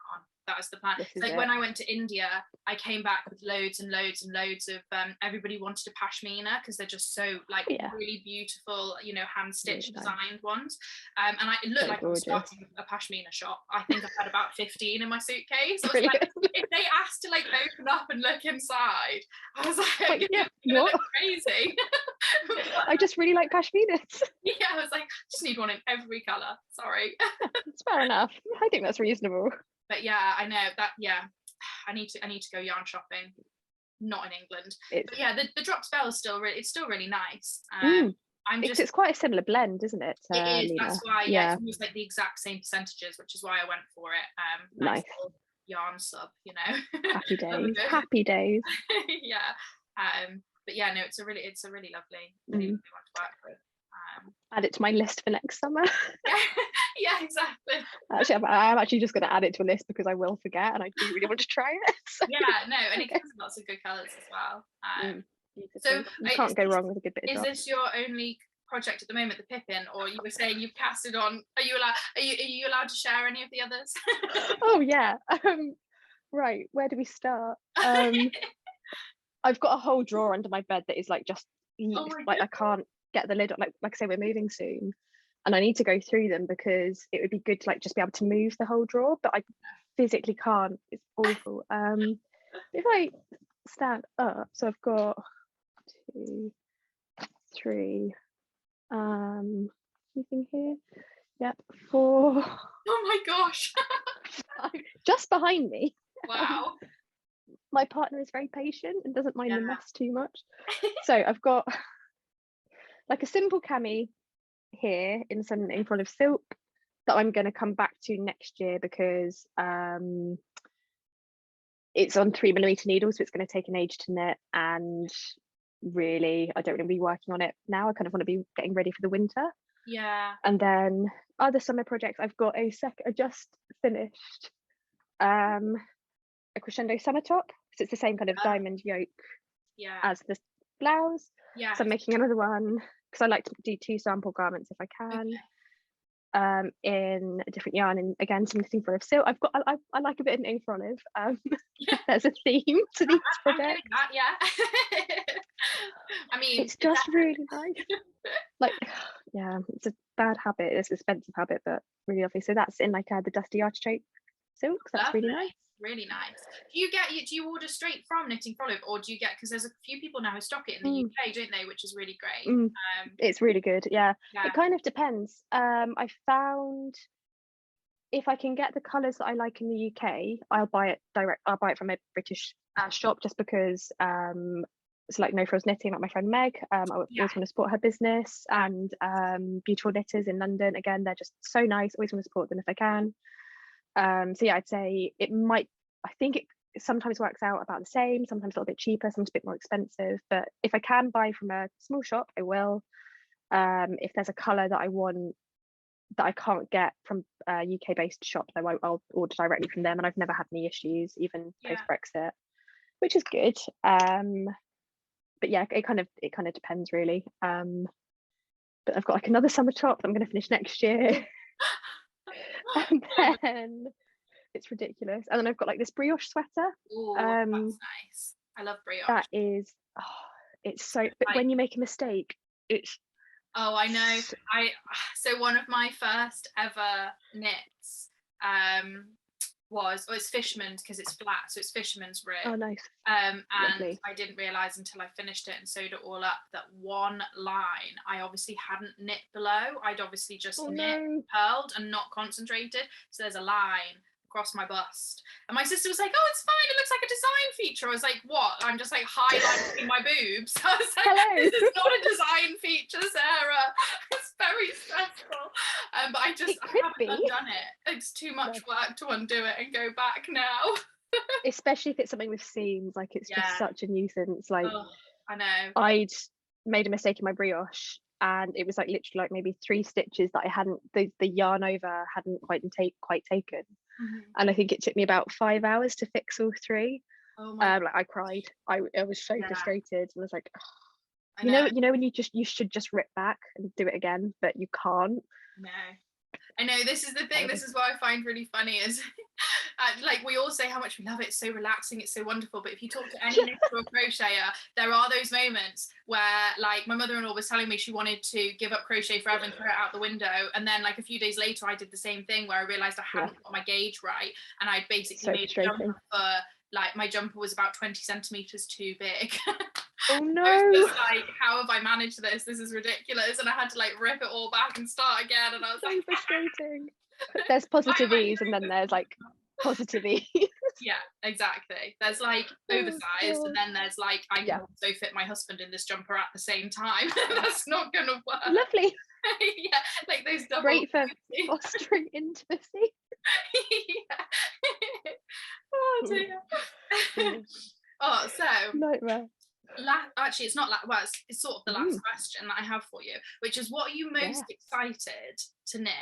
That was the plan. Like when I went to India, I came back with loads and loads and loads of everybody wanted a pashmina because they're just so like really beautiful, you know, hand stitched designed ones. And it looked like I was starting a pashmina shop. I think I've had about 15 in my suitcase. I was like, if they asked to like open up and look inside, I was like, what? Crazy. I just really like pashminas. Yeah, I was like, just need one in every colour. Sorry. It's fair enough. I think that's reasonable. But yeah, I know that. Yeah, I need to go yarn shopping. Not in England. But yeah, the Drops Bell is still really nice. It's quite a similar blend, isn't it? It is. Lena. That's why. Yeah, it's almost like the exact same percentages, which is why I went for it. Nice little yarn sub, you know. Happy days. Happy days. Yeah. But yeah, no, it's a really lovely one to work with. Add it to my list for next summer. Yeah, exactly. Actually, I'm actually just going to add it to a list because I will forget and I do really want to try it. So. Yeah, no, and it comes in lots of good colours as well. So you can't go wrong with a good bit of Is this your only project at the moment, the Pippin, or you were saying you've casted on? Are you allowed to share any of the others? Oh yeah. Right, where do we start? I've got a whole drawer under my bed that is like just I can't get the lid on. Like I say, we're moving soon and I need to go through them because it would be good to like just be able to move the whole drawer, but I physically can't. It's awful. If I stand up, so I've got 2, 3, anything here? Yep, 4. Oh my gosh. 5, just behind me. Wow. My partner is very patient and doesn't mind the mess too much. So I've got like a simple cami here in some Knit Purl silk that I'm going to come back to next year because it's on 3mm needles, so it's going to take an age to knit, and really I don't want to be working on it now. I kind of want to be getting ready for the winter. Yeah. And then other summer projects, I've got I just finished a crescendo summer top, so it's the same kind of diamond yoke as the blouse. Yeah. So I'm making another one because I like to do 2 sample garments if I can. In a different yarn, and again some Knitting Purl silk. I like a bit of Knitting Purl olive. There's a theme to these projects. I mean, it's just really nice. Like, yeah, it's a bad habit. It's an expensive habit, but really lovely. So that's in like the Dusty Artichoke silk. So that's really nice. Really nice. Do you order straight from Knitting Purl, or do you get, because there's a few people now who stock it in the UK, don't they, which is really great. It's really good. Yeah, it kind of depends. I found if I can get the colours that I like in the UK, I'll buy it direct. I'll buy it from a British shop, just because it's like No Frills Knitting, like my friend Meg. I always Yeah. want to support her business, and Beautiful Knitters in London. Again, they're just so nice. Always want to support them if I can. So yeah, I'd say it might. I think it sometimes works out about the same. Sometimes a little bit cheaper, sometimes a bit more expensive. But if I can buy from a small shop, I will. If there's a colour that I want that I can't get from UK based shops, I'll order directly from them, and I've never had any issues, even post Brexit, which is good. But yeah, it kind of depends really. But I've got like another summer top that I'm going to finish next year. And then it's ridiculous. And then I've got like this brioche sweater. Oh, that's nice. I love brioche. That is, it's so, but like, when you make a mistake, it's, oh, I know. So one of my first ever knits it's fisherman's, because it's flat, so it's fisherman's rib. Oh, nice. And lovely. I didn't realise until I finished it and sewed it all up that one line I obviously hadn't knit below. I'd obviously just purled and not concentrated. So there's a line across my bust, and my sister was like, "Oh, it's fine, it looks like a design feature." I was like, "What?" I'm just like highlighting my boobs. I was like, hello. This is not a design feature, Sarah. It's very stressful. But I haven't done it. It's too much work to undo it and go back now. Especially if it's something with seams, like it's just such a nuisance. Like, I know. I'd made a mistake in my brioche, and it was like literally like maybe 3 stitches that I hadn't, the yarn over hadn't quite taken. And I think it took me about 5 hours to fix all 3. Like I cried. I was so frustrated, and I was like, oh. You know when you should just rip back and do it again, but you can't. No, I know, this is the thing. This is what I find really funny is like we all say how much we love it. It's so relaxing, it's so wonderful, but if you talk to any knitter or crocheter, there are those moments where, like, my mother-in-law was telling me she wanted to give up crochet forever and throw it out the window, and then like a few days later I did the same thing, where I realized I hadn't got my gauge right, and I basically made a jumper for, like, my jumper was about 20 centimeters too big. Oh no. I was just like, how have I managed this? This is ridiculous. And I had to like rip it all back and start again, and I was so like, frustrating. There's positive ease, and then there's like positive ease. Yeah, exactly. There's like oversized, and then there's like, I can also fit my husband in this jumper at the same time. That's not gonna work. Lovely. Yeah, like those double. Great for fostering intimacy. Oh dear. Oh, so nightmare. Actually, it's not it's sort of the last question that I have for you, which is, what are you most excited to knit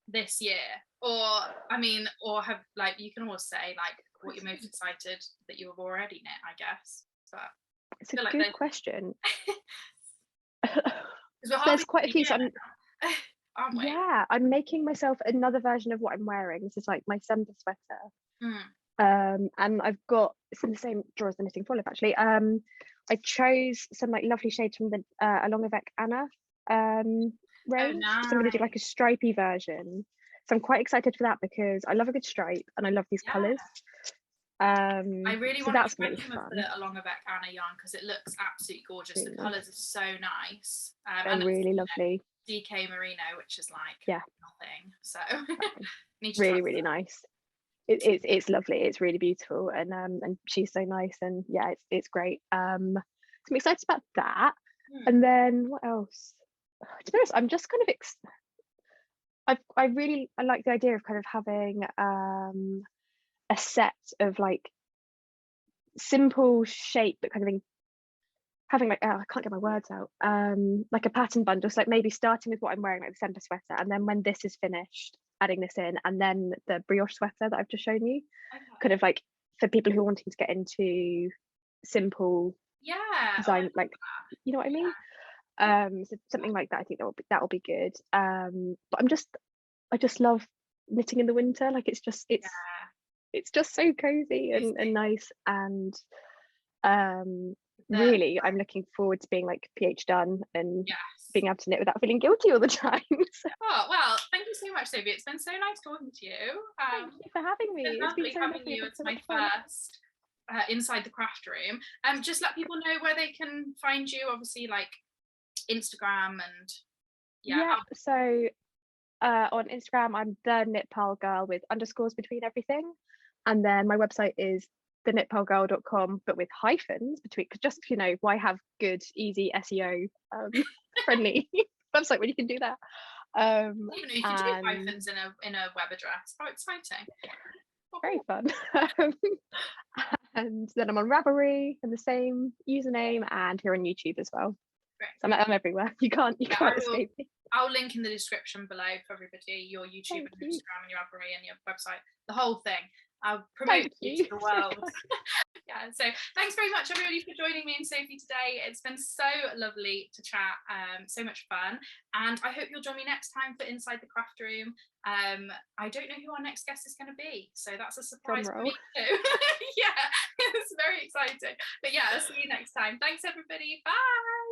this year? Or I mean, or have, like, you can always say like what you're most excited that you have already knit, I guess. But it's a good question. There's quite a few. So aren't we? Yeah, I'm making myself another version of what I'm wearing. This is like my December sweater. And I've got, it's in the same drawer as the Knitting Purl actually. I chose some like lovely shades from the Along avec Anna range. Nice. So I'm going to do like a stripy version. So I'm quite excited for that, because I love a good stripe and I love these colours. I really want to try some of the Along avec Anna yarn, because it looks absolutely gorgeous. Really, the colours are so nice. They're really lovely. DK Merino, which is like nothing. So really nice. It's lovely. It's really beautiful, and she's so nice, and yeah, it's great. So I'm excited about that. And then what else? To be honest, I'm just kind of I like the idea of kind of having a set of like simple shape, but kind of having like, I can't get my words out, like a pattern bundle. So like maybe starting with what I'm wearing, like the December sweater, and then when this is finished, adding this in, and then the brioche sweater that I've just shown you, kind of like for people who are wanting to get into simple design, like, you know what I mean? So something like that, I think that will be good. But I just love knitting in the winter. Like it's just so cozy and nice, and really I'm looking forward to being like PH done and being able to knit without feeling guilty all the time. Oh well, thank you so much, Sophie. It's been so nice talking to you. Thank you for having me. It's been so having you. It's my first inside the craft room. Just let people know where they can find you, obviously, like Instagram and so On Instagram, I'm the Knit Purl Girl with underscores between everything. And then my website is thenitpurlgirl.com, but with hyphens between, because just, why have good, easy SEO friendly website when you can do that? Even though you can do hyphens in a web address. How exciting. Very fun. And then I'm on Ravelry and the same username, and here on YouTube as well. Great. So I'm everywhere. You can't escape me. I'll link in the description below for everybody, your YouTube and Instagram and your Ravelry and your website, the whole thing. I'll promote you to the world. Yeah, so thanks very much everybody for joining me and Sophie today. It's been so lovely to chat, so much fun, and I hope you'll join me next time for Inside the Craft Room. I don't know who our next guest is going to be, so that's a surprise for me too. Yeah, it's very exciting. But yeah, I'll see you next time. Thanks everybody, bye.